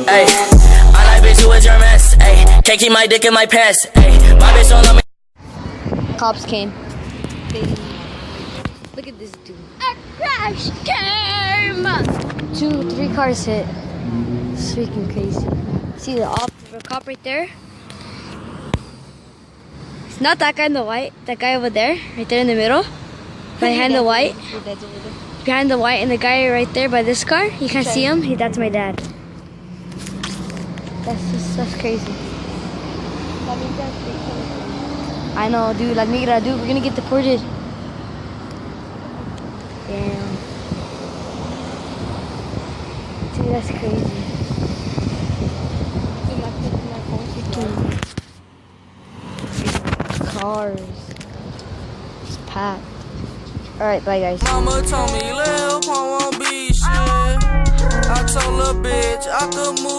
Ayy, I like bitch who is your mess. Ayy, can't keep my dick in my pants. Ayy, my bitch don't love me. Cops came. Look at this dude. A crash came. 2, 3 cars hit. It's freaking crazy. See the cop right there? It's not that guy in the white. That guy over there, right there in the middle, behind the white. Behind the white, and the guy right there by this car. You can't see him. That's my dad. That's crazy. I know, dude. Like, mira, dude, we're gonna get deported. Damn. Dude, that's crazy. Cars. It's packed. Alright, bye guys. Mama told me, Lil Pump won't be shit. I told her bitch I could move.